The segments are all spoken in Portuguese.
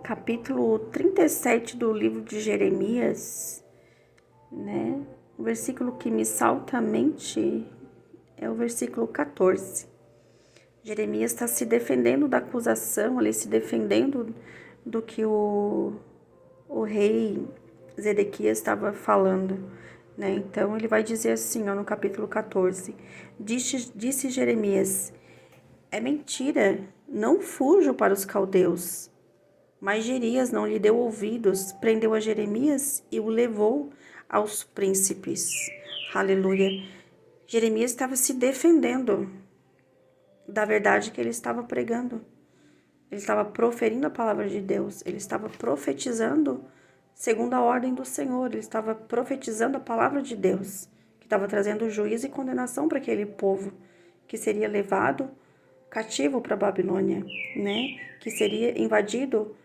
capítulo 37 do livro de Jeremias, né? O versículo que me salta à mente é o versículo 14. Jeremias está se defendendo da acusação, ele se defendendo do que o rei Zedequias estava falando, né? Então ele vai dizer assim, ó, no capítulo 14: disse Jeremias: é mentira, não fujo para os caldeus. Mas Jerias não lhe deu ouvidos, prendeu a Jeremias e o levou aos príncipes. Aleluia. Jeremias estava se defendendo da verdade que ele estava pregando. Ele estava proferindo a palavra de Deus. Ele estava profetizando segundo a ordem do Senhor. Ele estava profetizando a palavra de Deus, que estava trazendo juízo e condenação para aquele povo que seria levado cativo para a Babilônia, né? Que seria invadido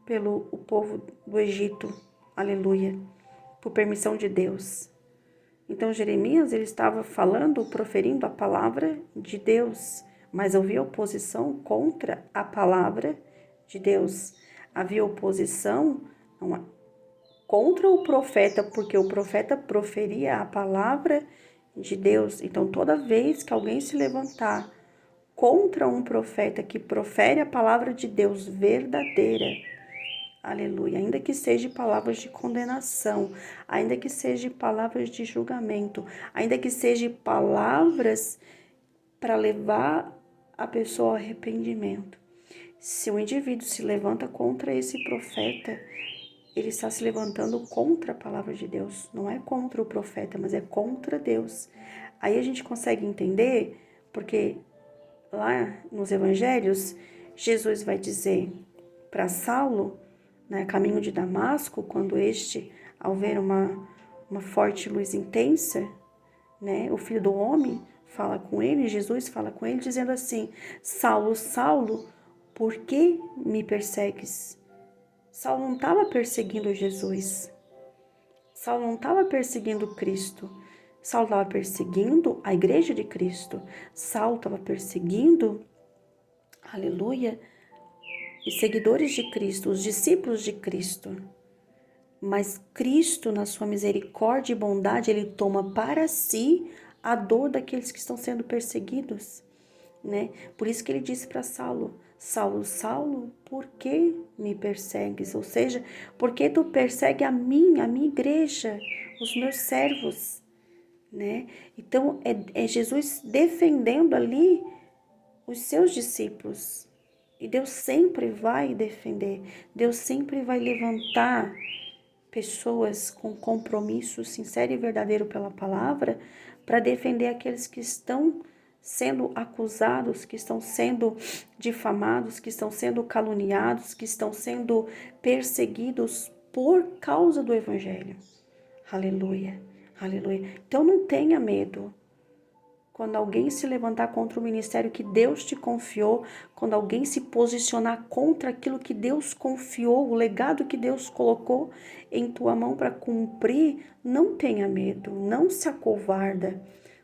pelo o povo do Egito, aleluia, por permissão de Deus. Então Jeremias, ele estava falando, proferindo a palavra de Deus, mas havia oposição contra a palavra de Deus. Havia oposição contra o profeta, porque o profeta proferia a palavra de Deus. Então toda vez que alguém se levantar contra um profeta que profere a palavra de Deus verdadeira, aleluia, ainda que seja palavras de condenação, ainda que seja palavras de julgamento, ainda que seja palavras para levar a pessoa ao arrependimento. Se o indivíduo se levanta contra esse profeta, ele está se levantando contra a palavra de Deus. Não é contra o profeta, mas é contra Deus. Aí a gente consegue entender, porque lá nos evangelhos, Jesus vai dizer para Saulo, né, caminho de Damasco, quando este, ao ver uma forte luz intensa, né, o Filho do Homem fala com ele, Jesus fala com ele, dizendo assim: Saulo, Saulo, por que me persegues? Saulo não estava perseguindo Jesus. Saulo não estava perseguindo Cristo. Saulo estava perseguindo a igreja de Cristo. Saulo estava perseguindo, aleluia, os seguidores de Cristo, os discípulos de Cristo. Mas Cristo, na sua misericórdia e bondade, ele toma para si a dor daqueles que estão sendo perseguidos, né? Por isso que ele disse para Saulo: Saulo, Saulo, por que me persegues? Ou seja, por que tu persegue a minha igreja, os meus servos, né? Então, é Jesus defendendo ali os seus discípulos. E Deus sempre vai defender, Deus sempre vai levantar pessoas com compromisso sincero e verdadeiro pela palavra para defender aqueles que estão sendo acusados, que estão sendo difamados, que estão sendo caluniados, que estão sendo perseguidos por causa do evangelho. Aleluia, aleluia. Então não tenha medo. Quando alguém se levantar contra o ministério que Deus te confiou, quando alguém se posicionar contra aquilo que Deus confiou, o legado que Deus colocou em tua mão para cumprir, não tenha medo, não se acovarda,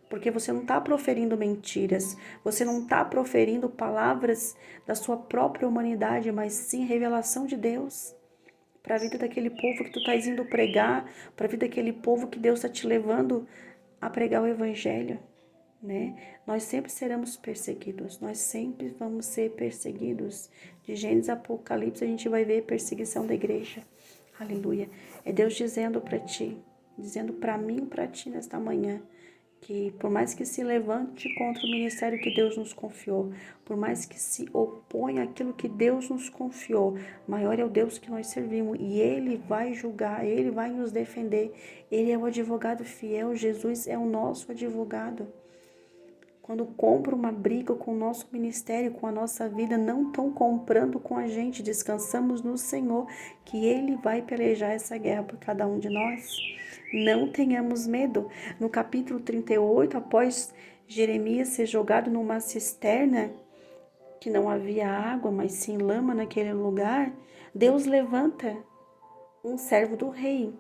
porque você não está proferindo mentiras, você não está proferindo palavras da sua própria humanidade, mas sim revelação de Deus para a vida daquele povo que tu estás indo pregar, para a vida daquele povo que Deus está te levando a pregar o evangelho. Né? Nós sempre seremos perseguidos, nós sempre vamos ser perseguidos. De Gênesis a Apocalipse a gente vai ver perseguição da igreja. Aleluia. É Deus dizendo para ti, dizendo para mim e para ti nesta manhã, que por mais que se levante contra o ministério que Deus nos confiou, por mais que se oponha àquilo que Deus nos confiou, maior é o Deus que nós servimos e Ele vai julgar, Ele vai nos defender. Ele é o advogado fiel, Jesus é o nosso advogado. Quando compram uma briga com o nosso ministério, com a nossa vida, não estão comprando com a gente. Descansamos no Senhor, que Ele vai pelejar essa guerra por cada um de nós. Não tenhamos medo. No capítulo 38, após Jeremias ser jogado numa cisterna, que não havia água, mas sim lama naquele lugar, Deus levanta um servo do rei.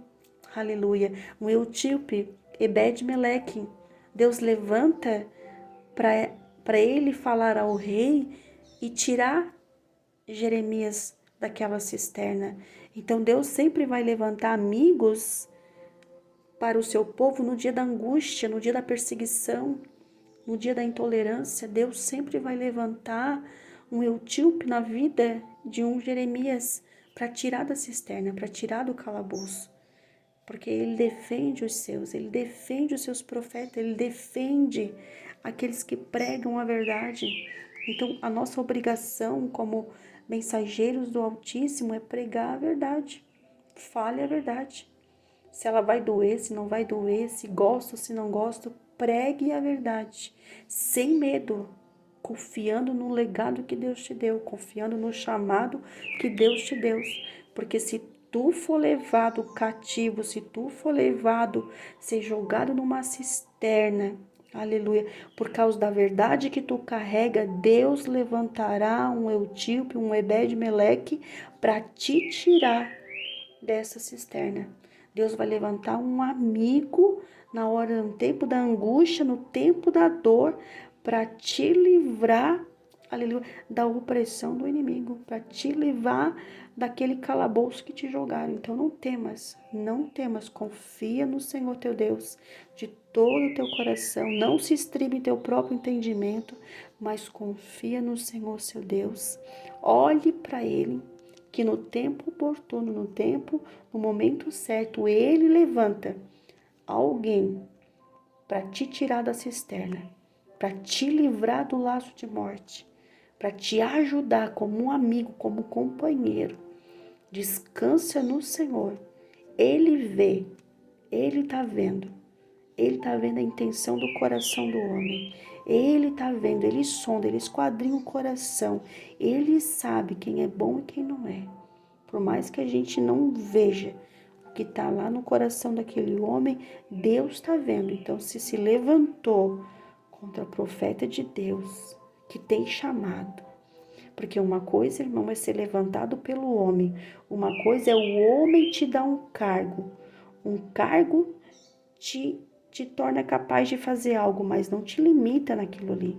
Aleluia. Um etíope, Ebed-Meleque. Deus levanta para ele falar ao rei e tirar Jeremias daquela cisterna. Então Deus sempre vai levantar amigos para o seu povo no dia da angústia, no dia da perseguição, no dia da intolerância. Deus sempre vai levantar um Eutíope na vida de um Jeremias para tirar da cisterna, para tirar do calabouço. Porque ele defende os seus, ele defende os seus profetas, ele defende aqueles que pregam a verdade. Então, a nossa obrigação como mensageiros do Altíssimo é pregar a verdade. Fale a verdade. Se ela vai doer, se não vai doer, se gosto, se não gosto, pregue a verdade. Sem medo, confiando no legado que Deus te deu, confiando no chamado que Deus te deu. Porque se tu for levado cativo, se tu for levado, ser jogado numa cisterna, aleluia, por causa da verdade que tu carrega, Deus levantará um Eutíope, um Ebed-Meleque para te tirar dessa cisterna. Deus vai levantar um amigo na hora, no tempo da angústia, no tempo da dor, para te livrar, aleluia, da opressão do inimigo, para te livrar daquele calabouço que te jogaram. Então não temas, confia no Senhor teu Deus de todo o teu coração, não se estribe em teu próprio entendimento, mas confia no Senhor seu Deus, olhe para Ele, que no tempo oportuno, no momento certo, Ele levanta alguém para te tirar da cisterna, para te livrar do laço de morte, para te ajudar como um amigo, como um companheiro. Descansa no Senhor. Ele vê, Ele está vendo. Ele está vendo a intenção do coração do homem. Ele está vendo, ele sonda, ele esquadrinha o coração. Ele sabe quem é bom e quem não é. Por mais que a gente não veja o que está lá no coração daquele homem, Deus está vendo. Então, se levantou contra o profeta de Deus, que tem chamado. Porque uma coisa, irmão, é ser levantado pelo homem. Uma coisa é o homem te dar um cargo. Um cargo te torna capaz de fazer algo, mas não te limita naquilo ali.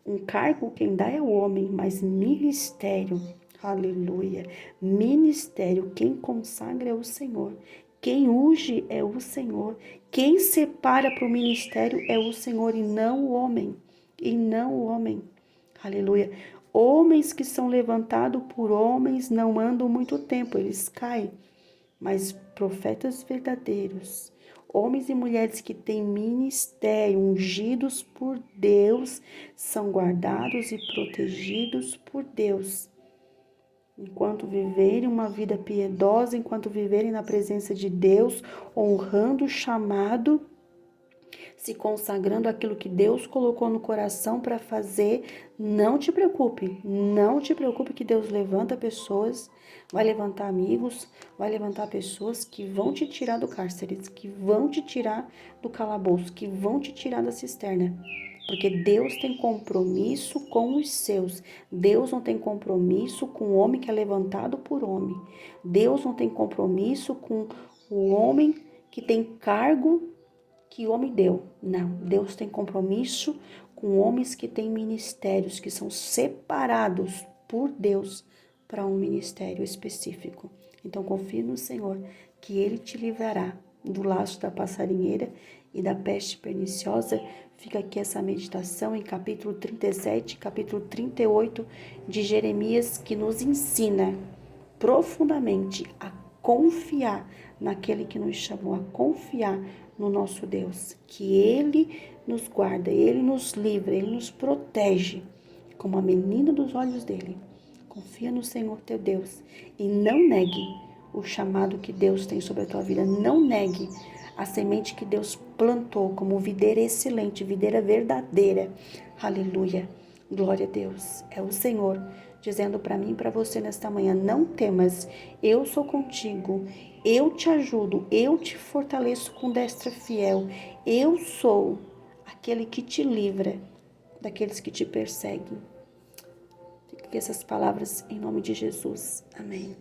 Um cargo quem dá é o homem, mas ministério, aleluia, ministério, quem consagra é o Senhor. Quem unge é o Senhor. Quem separa para o ministério é o Senhor e não o homem. E não o homem. Aleluia. Homens que são levantados por homens não andam muito tempo, eles caem. Mas profetas verdadeiros, homens e mulheres que têm ministério, ungidos por Deus, são guardados e protegidos por Deus. Enquanto viverem uma vida piedosa, enquanto viverem na presença de Deus, honrando o chamado, se consagrando aquilo que Deus colocou no coração para fazer, não te preocupe que Deus levanta pessoas, vai levantar amigos, vai levantar pessoas que vão te tirar do cárcere, que vão te tirar do calabouço, que vão te tirar da cisterna. Porque Deus tem compromisso com os seus. Deus não tem compromisso com o homem que é levantado por homem. Deus não tem compromisso com o homem que tem cargo que o homem deu. Não, Deus tem compromisso com homens que têm ministérios, que são separados por Deus para um ministério específico. Então confie no Senhor, que Ele te livrará do laço da passarinheira e da peste perniciosa. Fica aqui essa meditação em capítulo 37, capítulo 38 de Jeremias, que nos ensina profundamente a confiar naquele que nos chamou, a confiar no nosso Deus, que Ele nos guarda, Ele nos livra, Ele nos protege, como a menina dos olhos dele. Confia no Senhor teu Deus e não negue o chamado que Deus tem sobre a tua vida. Não negue a semente que Deus plantou como videira excelente, videira verdadeira. Aleluia. Glória a Deus. É o Senhor dizendo para mim e para você nesta manhã: não temas, eu sou contigo, eu te ajudo, eu te fortaleço com destra fiel. Eu sou aquele que te livra daqueles que te perseguem. Fique com essas palavras em nome de Jesus. Amém.